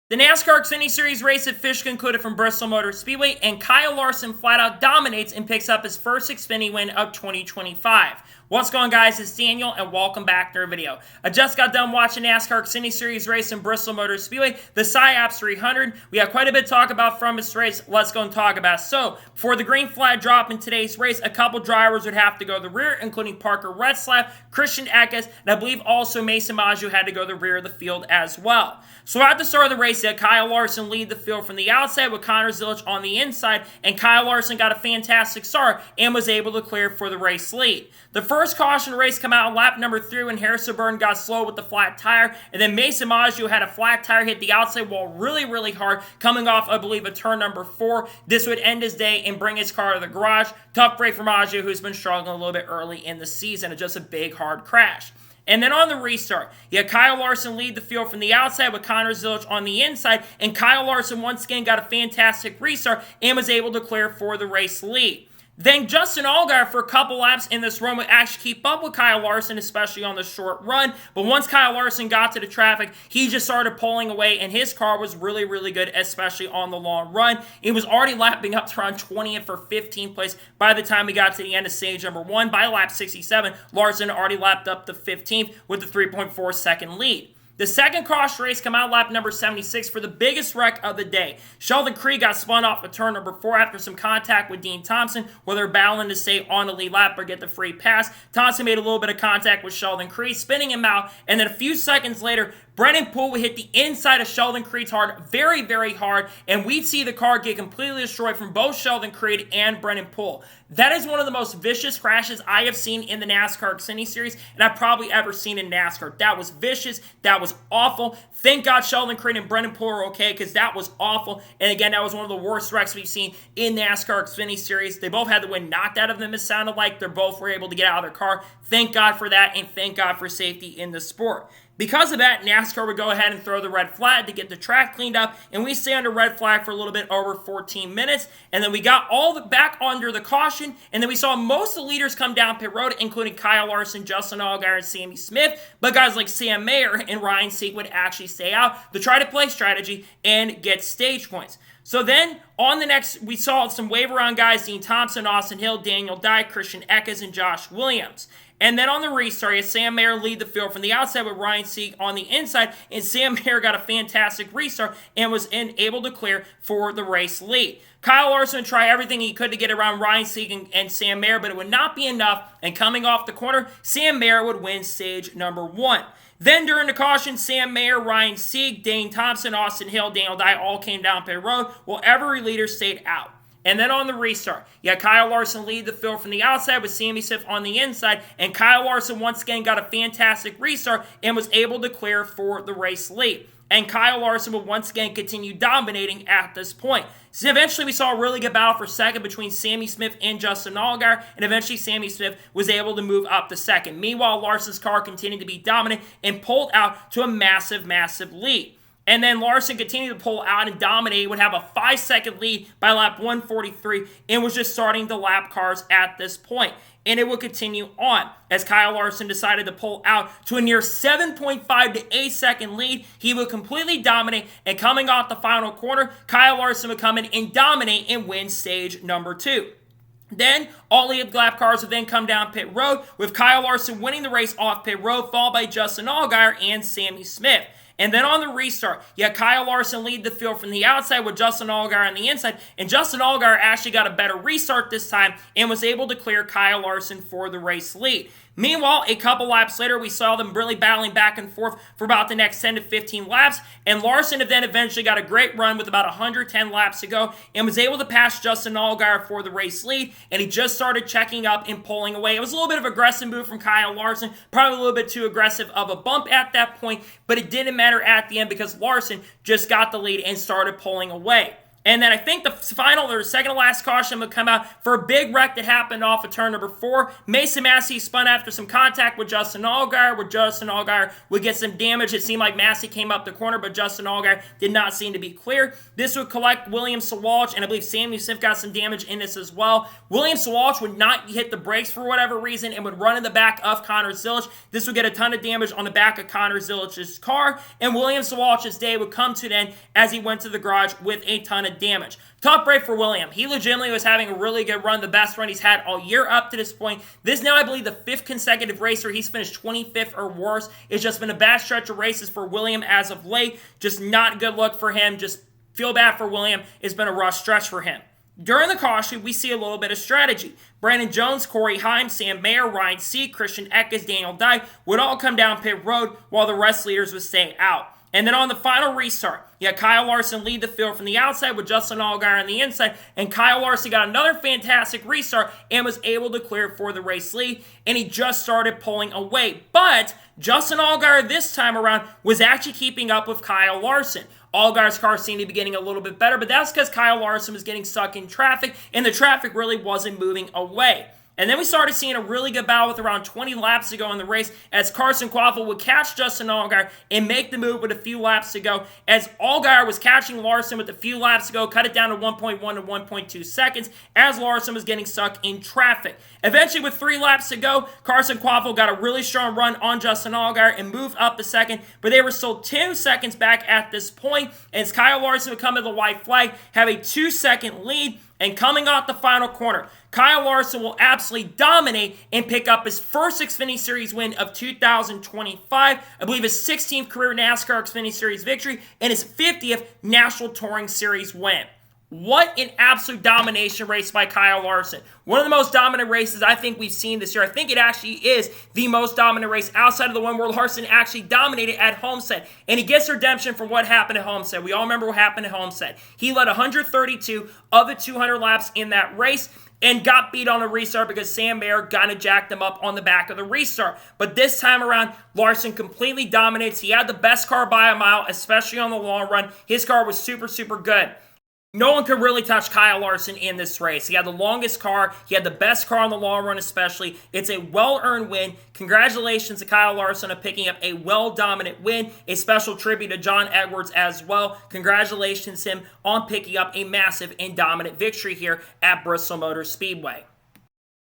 The NASCAR Xfinity Series race at Fish concluded from Bristol Motor Speedway, and Kyle Larson flat out dominates and picks up his first Xfinity win of 2025. What's going on, guys? It's Daniel, and welcome back to our video. I just got done watching NASCAR Xfinity Series race in Bristol Motor Speedway, the PsyOps 300. We have quite a bit to talk about from this race. Let's go and talk about it. So, for the green flag drop in today's race, a couple drivers would have to go the rear, including Parker Retzlaff, Christian Eckes, and I believe also Mason Maggio had to go the rear of the field as well. So at the start of the race, Kyle Larson lead the field from the outside with Connor Zilisch on the inside, and Kyle Larson got a fantastic start and was able to clear for the race lead. The first caution race come out on lap number 3 when Harrison Burton got slow with the flat tire, and then Mason Maggio had a flat tire hit the outside wall really hard, coming off, I believe, a turn number 4. This would end his day and bring his car to the garage. Tough break for Maggio, who's been struggling a little bit early in the season, and just a big, hard crash. And then on the restart, Kyle Larson lead the field from the outside with Connor Zilisch on the inside, and Kyle Larson once again got a fantastic restart and was able to clear for the race lead. Then Justin Allgaier for a couple laps in this run would actually keep up with Kyle Larson, especially on the short run. But once Kyle Larson got to the traffic, he just started pulling away, and his car was really good, especially on the long run. It was already lapping up to around 20th or 15th place by the time we got to the end of stage number 1. By lap 67, Larson already lapped up to 15th with a 3.4 second lead. The second caution race come out lap number 76 for the biggest wreck of the day. Sheldon Creed got spun off of turn number 4 after some contact with Dean Thompson, where they're battling to stay on the lead lap or get the free pass. Thompson made a little bit of contact with Sheldon Creed, spinning him out, and then a few seconds later, Brennan Poole would hit the inside of Sheldon Creed's hard, very hard, and we'd see the car get completely destroyed from both Sheldon Creed and Brennan Poole. That is one of the most vicious crashes I have seen in the NASCAR Xfinity Series, and I've probably ever seen in NASCAR. That was vicious. That was awful. Thank God Sheldon Creed and Brennan Poole are okay, because that was awful. And again, that was one of the worst wrecks we've seen in NASCAR Xfinity Series. They both had the wind knocked out of them, it sounded like. They both were able to get out of their car. Thank God for that, and thank God for safety in the sport. Because of that, NASCAR would go ahead and throw the red flag to get the track cleaned up, and we stay under red flag for a little bit over 14 minutes, and then we got back under the caution, and then we saw most of the leaders come down pit road, including Kyle Larson, Justin Allgaier, and Sammy Smith, but guys like Sam Mayer and Ryan Sieg would actually stay out to try to play strategy and get stage points. So then, on the next, we saw some wave around guys, Dean Thompson, Austin Hill, Daniel Dye, Christian Eckes, and Josh Williams. And then on the restart, Sam Mayer lead the field from the outside with Ryan Sieg on the inside, and Sam Mayer got a fantastic restart and was able to clear for the race lead. Kyle Larson would try everything he could to get around Ryan Sieg and Sam Mayer, but it would not be enough, and coming off the corner, Sam Mayer would win stage number 1. Then during the caution, Sam Mayer, Ryan Sieg, Dane Thompson, Austin Hill, Daniel Dye all came down pit road, while every leader stayed out. And then on the restart, Kyle Larson lead the field from the outside with Sammy Smith on the inside, and Kyle Larson once again got a fantastic restart and was able to clear for the race lead. And Kyle Larson would once again continue dominating at this point. So eventually we saw a really good battle for second between Sammy Smith and Justin Allgaier, and eventually Sammy Smith was able to move up to second. Meanwhile, Larson's car continued to be dominant and pulled out to a massive lead. And then Larson continued to pull out and dominate, would have a 5-second lead by lap 143, and was just starting to lap cars at this point. And it would continue on as Kyle Larson decided to pull out to a near 7.5 to 8-second lead. He would completely dominate, and coming off the final corner, Kyle Larson would come in and dominate and win stage number 2. Then, all the lap cars would then come down pit road, with Kyle Larson winning the race off pit road, followed by Justin Allgaier and Sammy Smith. And then on the restart, Kyle Larson lead the field from the outside with Justin Allgaier on the inside, and Justin Allgaier actually got a better restart this time and was able to clear Kyle Larson for the race lead. Meanwhile, a couple laps later, we saw them really battling back and forth for about the next 10 to 15 laps, and Larson then eventually got a great run with about 110 laps to go and was able to pass Justin Allgaier for the race lead, and he just started checking up and pulling away. It was a little bit of an aggressive move from Kyle Larson, probably a little bit too aggressive of a bump at that point, but it didn't matter at the end because Larson just got the lead and started pulling away. And then I think the final or second to last caution would come out for a big wreck that happened off of turn number 4. Mason Massey spun after some contact with Justin Allgaier, where Justin Allgaier would get some damage. It seemed like Massey came up the corner, but Justin Allgaier did not seem to be clear. This would collect William Sawalch, and I believe Sammy Smith got some damage in this as well. William Sawalch would not hit the brakes for whatever reason and would run in the back of Connor Zilisch. This would get a ton of damage on the back of Connor Zilich's car, and William Sawalch's day would come to an end as he went to the garage with a ton of damage. Tough break for William. He legitimately was having a really good run, the best run he's had all year up to this point. This now, I believe, the 5th consecutive race where he's finished 25th or worse. It's just been a bad stretch of races for William as of late. Just not good luck for him. Just feel bad for William. It's been a rough stretch for him. During the caution, we see a little bit of strategy. Brandon Jones, Corey Heim, Sam Mayer, Ryan Sieg, Christian Eckes, Daniel Dye would all come down pit road while the rest leaders would stay out. And then on the final restart, you had Kyle Larson lead the field from the outside with Justin Allgaier on the inside, and Kyle Larson got another fantastic restart and was able to clear for the race lead, and he just started pulling away. But Justin Allgaier this time around was actually keeping up with Kyle Larson. Allgaier's car seemed to be getting a little bit better, but that's because Kyle Larson was getting stuck in traffic, and the traffic really wasn't moving away. And then we started seeing a really good battle with around 20 laps to go in the race as Carson Quaffle would catch Justin Allgaier and make the move with a few laps to go, as Allgaier was catching Larson with a few laps to go, cut it down to 1.1 to 1.2 seconds as Larson was getting stuck in traffic. Eventually, with 3 laps to go, Carson Quaffle got a really strong run on Justin Allgaier and moved up a second, but they were still 2 seconds back at this point as Kyle Larson would come to the white flag, have a 2-second lead. And coming off the final corner, Kyle Larson will absolutely dominate and pick up his first Xfinity Series win of 2025. I believe his 16th career NASCAR Xfinity Series victory and his 50th National Touring Series win. What an absolute domination race by Kyle Larson. One of the most dominant races I think we've seen this year. I think it actually is the most dominant race outside of the one where Larson actually dominated at Homestead. And he gets redemption from what happened at Homestead. We all remember what happened at Homestead. He led 132 of the 200 laps in that race and got beat on a restart because Sam Mayer kind of jacked him up on the back of the restart. But this time around, Larson completely dominates. He had the best car by a mile, especially on the long run. His car was super, super good. No one could really touch Kyle Larson in this race. He had the longest car. He had the best car on the long run especially. It's a well-earned win. Congratulations to Kyle Larson on picking up a well-dominant win. A special tribute to John Edwards as well. Congratulations to him on picking up a massive and dominant victory here at Bristol Motor Speedway.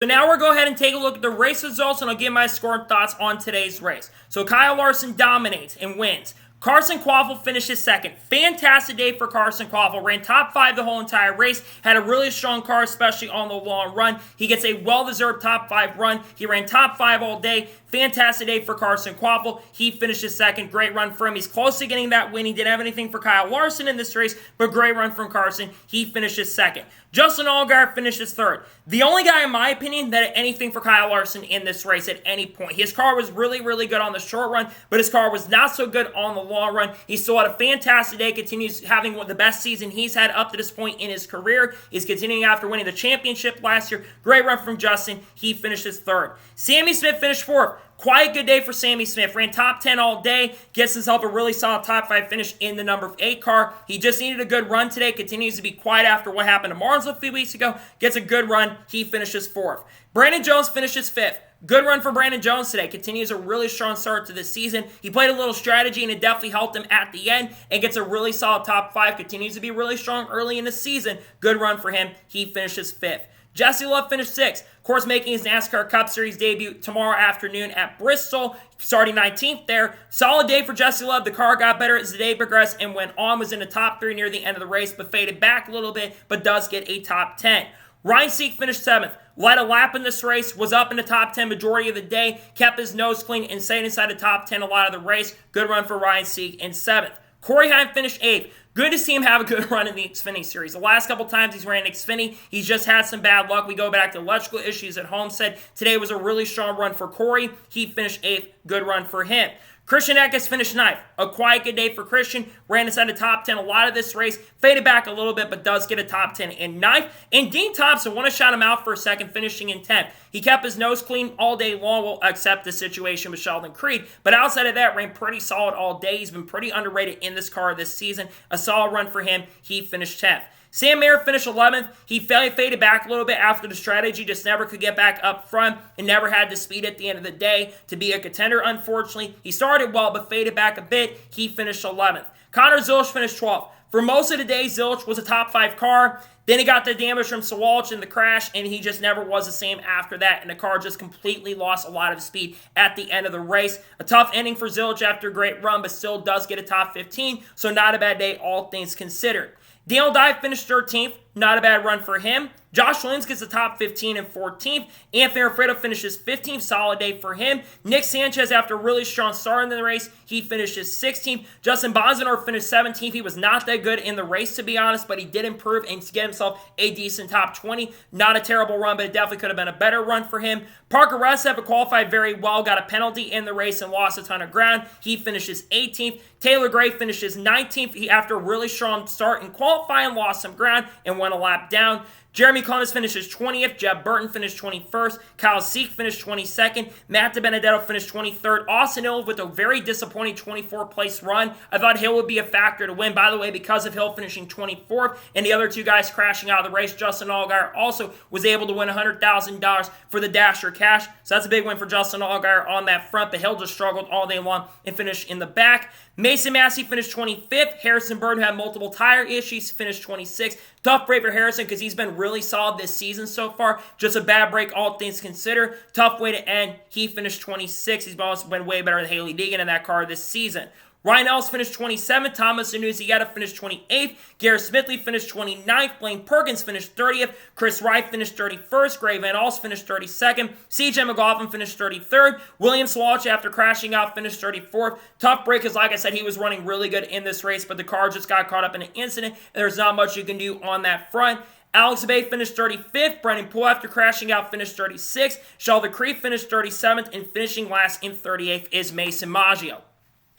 So now we'll go ahead and take a look at the race results, and I'll give my score and thoughts on today's race. So Kyle Larson dominates and wins. Carson Quaffle finishes second. Fantastic day for Carson Quaffle. Ran top 5 the whole entire race. Had a really strong car, especially on the long run. He gets a well-deserved top 5 run. He ran top 5 all day. Fantastic day for Carson Quaffle. He finishes second. Great run for him. He's close to getting that win. He didn't have anything for Kyle Larson in this race, but great run from Carson. He finishes second. Justin Allgaier finishes third. The only guy, in my opinion, that had anything for Kyle Larson in this race at any point. His car was really, really good on the short run, but his car was not so good on the long run. He still had a fantastic day, continues having one of the best season he's had up to this point in his career. He's continuing after winning the championship last year. Great run from Justin. He finishes third. Sammy Smith finished fourth. Quite a good day for Sammy Smith. Ran top 10 all day. Gets himself a really solid top 5 finish in the number 8 car. He just needed a good run today. Continues to be quiet after what happened to Martinsville a few weeks ago. Gets a good run. He finishes 4th. Brandon Jones finishes 5th. Good run for Brandon Jones today. Continues a really strong start to this season. He played a little strategy, and it definitely helped him at the end and gets a really solid top 5. Continues to be really strong early in the season. Good run for him. He finishes 5th. Jesse Love finished 6th. Of course, making his NASCAR Cup Series debut tomorrow afternoon at Bristol, starting 19th there. Solid day for Jesse Love. The car got better as the day progressed and went on. Was in the top 3 near the end of the race, but faded back a little bit, but does get a top 10. Ryan Sieg finished 7th. Led a lap in this race, was up in the top 10 majority of the day, kept his nose clean and stayed inside the top 10 a lot of the race. Good run for Ryan Sieg in 7th. Corey Heim finished 8th. Good to see him have a good run in the Xfinity Series. The last couple times he's ran Xfinity, he's just had some bad luck. We go back to electrical issues at Homestead. Today was a really strong run for Corey. He finished 8th. Good run for him. Christian Eckes finished 9th. A quiet good day for Christian. Ran inside the top 10 a lot of this race. Faded back a little bit, but does get a top 10 in 9th. And Dean Thompson, want to shout him out for a second, finishing in 10th. He kept his nose clean all day long. We'll accept the situation with Sheldon Creed. But outside of that, ran pretty solid all day. He's been pretty underrated in this car this season. A solid run for him. He finished 10th. Sam Mayer finished 11th. He faded back a little bit after the strategy, just never could get back up front and never had the speed at the end of the day to be a contender, unfortunately. He started well, but faded back a bit. He finished 11th. Connor Zilisch finished 12th. For most of the day, Zilisch was a top 5 car. Then he got the damage from Sawalch in the crash, and he just never was the same after that, and the car just completely lost a lot of speed at the end of the race. A tough ending for Zilisch after a great run, but still does get a top 15, so not a bad day, all things considered. Daniel Dye finished 13th. Not a bad run for him. Josh Williams gets the top 15 and 14th. Anthony Alfredo finishes 15th. Solid day for him. Nick Sanchez, after a really strong start in the race, he finishes 16th. Justin Bonzanor finished 17th. He was not that good in the race, to be honest, but he did improve and get himself a decent top 20. Not a terrible run, but it definitely could have been a better run for him. Parker Restep qualified very well, got a penalty in the race and lost a ton of ground. He finishes 18th. Taylor Gray finishes 19th. He, after a really strong start in qualifying, lost some ground and went a lap down. Jeremy Clemens finishes 20th. Jeb Burton finished 21st. Kyle Seek finished 22nd. Matt DiBenedetto finished 23rd. Austin Hill with a very disappointing 24th place run. I thought Hill would be a factor to win, by the way, because of Hill finishing 24th and the other two guys crashing out of the race. Justin Allgaier also was able to win $100,000 for the Dasher Cash. So that's a big win for Justin Allgaier on that front, but Hill just struggled all day long and finished in the back. Mason Massey finished 25th. Harrison Burton, who had multiple tire issues, finished 26th. Tough break for Harrison because he's been really solid this season so far. Just a bad break, all things considered. Tough way to end. He finished 26th. He's also been way better than Haley Deegan in that car this season. Ryan Ellis finished 27th. Thomas Annunziata finished 28th. Garrett Smithley finished 29th. Blaine Perkins finished 30th. Chris Wright finished 31st. Gray Van Alst finished 32nd. CJ McLaughlin finished 33rd. William Swalch, after crashing out, finished 34th. Tough break because, like I said, he was running really good in this race, but the car just got caught up in an incident, and there's not much you can do on that front. Alex Bay finished 35th. Brendan Poole, after crashing out, finished 36th. Sheldon Creed finished 37th, and finishing last in 38th is Mason Maggio.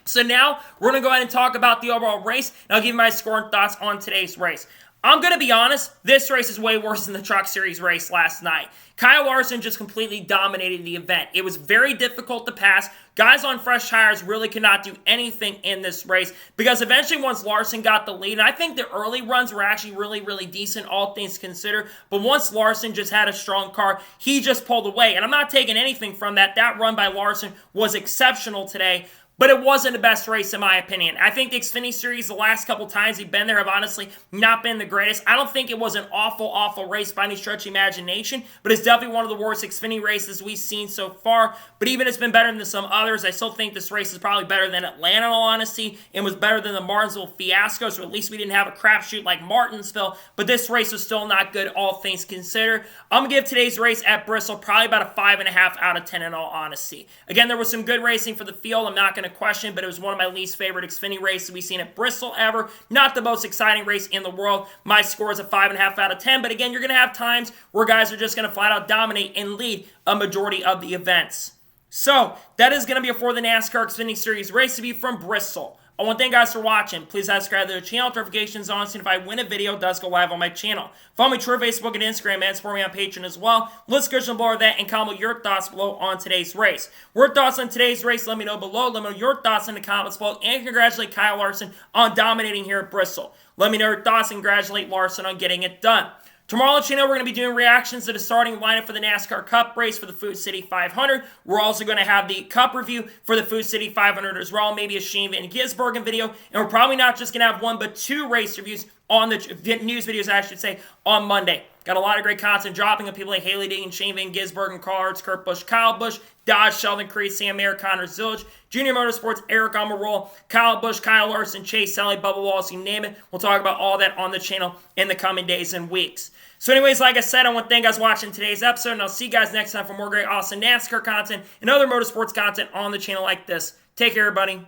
So now, we're going to go ahead and talk about the overall race, and I'll give you my score and thoughts on today's race. I'm going to be honest, this race is way worse than the Truck Series race last night. Kyle Larson just completely dominated the event. It was very difficult to pass. Guys on fresh tires really could not do anything in this race because eventually once Larson got the lead, and I think the early runs were actually really, really decent, all things considered, but once Larson just had a strong car, he just pulled away. And I'm not taking anything from that. That run by Larson was exceptional today. But it wasn't the best race in my opinion. I think the Xfinity Series, the last couple times he's been there, have honestly not been the greatest. I don't think it was an awful race by any stretch of imagination, but it's definitely one of the worst Xfinity races we've seen so far. But even it's been better than some others, I still think this race is probably better than Atlanta in all honesty, and was better than the Martinsville fiasco, so at least we didn't have a crapshoot like Martinsville, but this race was still not good, all things considered. I'm going to give today's race at Bristol probably about a 5.5 out of 10 in all honesty. Again, there was some good racing for the field, I'm not going to question, but it was one of my least favorite Xfinity races we've seen at Bristol ever. Not the most exciting race in the world. My score is a 5.5 out of 10, but again, you're going to have times where guys are just going to flat out dominate and lead a majority of the events. So, that is going to be it for the NASCAR Xfinity Series race review from Bristol. I want to thank you guys for watching. Please subscribe to the channel, notifications on, so if I win a video, it does go live on my channel. Follow me on Twitter, Facebook, and Instagram, and support me on Patreon as well. Let's go below that and comment your thoughts below on today's race. Your thoughts on today's race, let me know below. Let me know your thoughts in the comments below, and congratulate Kyle Larson on dominating here at Bristol. Let me know your thoughts and congratulate Larson on getting it done. Tomorrow on the channel, we're going to be doing reactions to the starting lineup for the NASCAR Cup race for the Food City 500. We're also going to have the Cup review for the Food City 500 as well, maybe a Shane Van Gisbergen video. And we're probably not just going to have one, but two race reviews on the news videos, I should say, on Monday. Got a lot of great content dropping of people like Haley Deegan, Shane Van Gisbergen, Carl Hartz, Kurt Busch, Kyle Busch, Dodge, Sheldon Creed, Sam Mayer, Connor Zilisch, Junior Motorsports, Eric Almirola, Kyle Busch, Kyle Larson, Chase Elliott, Bubba Wallace, you name it. We'll talk about all that on the channel in the coming days and weeks. So anyways, like I said, I want to thank you guys for watching today's episode, and I'll see you guys next time for more great, awesome NASCAR content and other motorsports content on the channel like this. Take care, everybody.